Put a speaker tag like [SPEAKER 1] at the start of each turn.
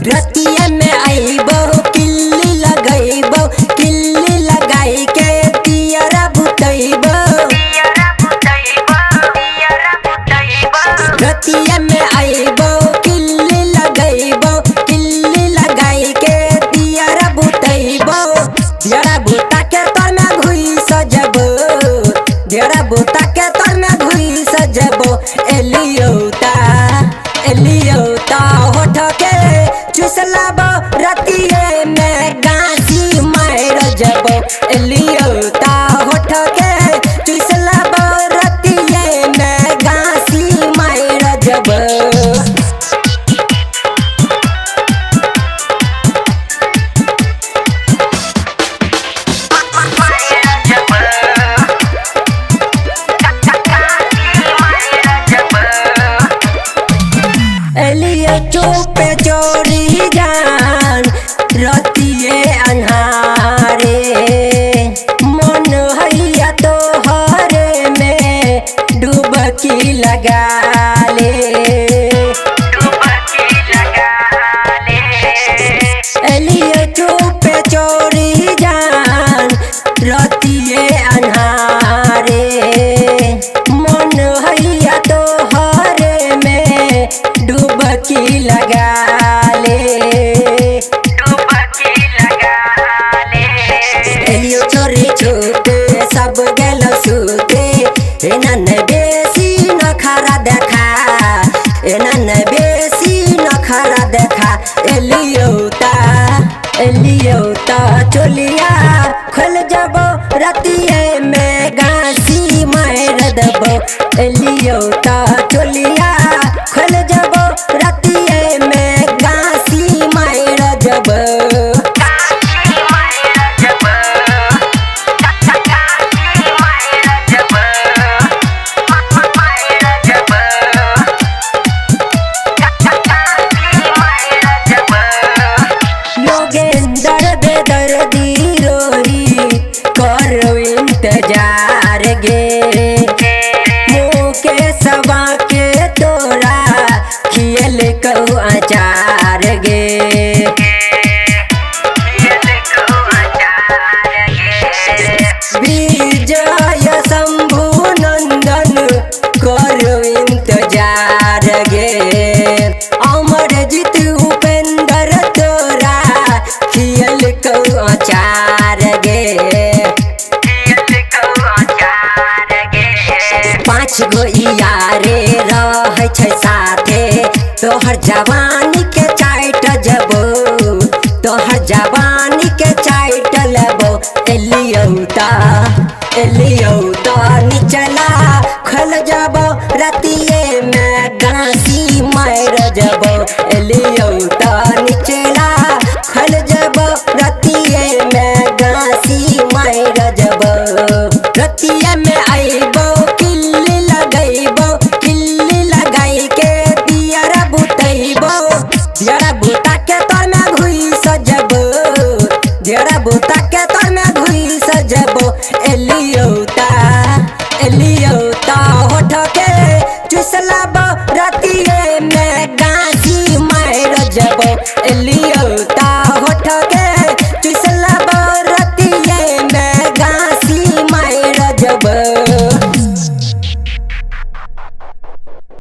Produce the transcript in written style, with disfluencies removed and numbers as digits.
[SPEAKER 1] रतिया में आईबो किल्ली लगैबो, किल्ली लगाई के दियरा बुतैबो। रतिया में आईबो किल्ली लगैबो, किल्ली लगाई के दियरा बुतैबो। दियरा बुता के तोर में घुई सजबो, दियरा बुता के तोर में घुई सजबो। एलियोता एलियोता होठ के चुसलाबो, रतिये में गांसी मार जबो। एलियोता होठ के चुसलाबो, रतिये में गांसी मार जबो। एलियो चुपे चोरी जान रतिये अन्हारे, मन हैया तोहरे में डुबकी लगा ले। एलियो चुपे चोरी जान रतिये अन्हारे, मन हैया तोहरे में डुबकी लगा ले। एलियो चोरी छुपे सब गेलो सुते, एनन बेसी नखरा देखा, एनन बेसी नखरा देखा। एलियोता एलियोता चोलिया खोल जबो, रतिये में गांसी मार दबो। एलियोता चोलिया खोल जबो, रतिये में गांसी मार जबो। योगेंद्र बेदर्दी रोही करो इंतजार गे, मुकेश के तोरा खियल कहू अचार गे। विजय शंभु नंदन करो इंतजार गे, अमरजीत उपेंद्र तोरा खियल कहू अचार गे। 5 गो यारे रहे छै साथे, तोहर जवानी के चाट जबो, तोहर जवानी के चाट लेबो। एलियोता एलियोता निचला खोल जबो, रतिये में गांसी मार जबो। एलियोता निचला खोल जबो, रतिये में गांसी मार जबो। रतिये में आईबो किल्ली लगैबो, किल्ली लगाई के दियरा बुतैबो। दियरा बुता के तोर में घुई सजबो, दियरा बुता के तोर में घुई सजबो। एलियोता एलियोता होठ के चुसलाबो, रतिये में गांसी मार जबो।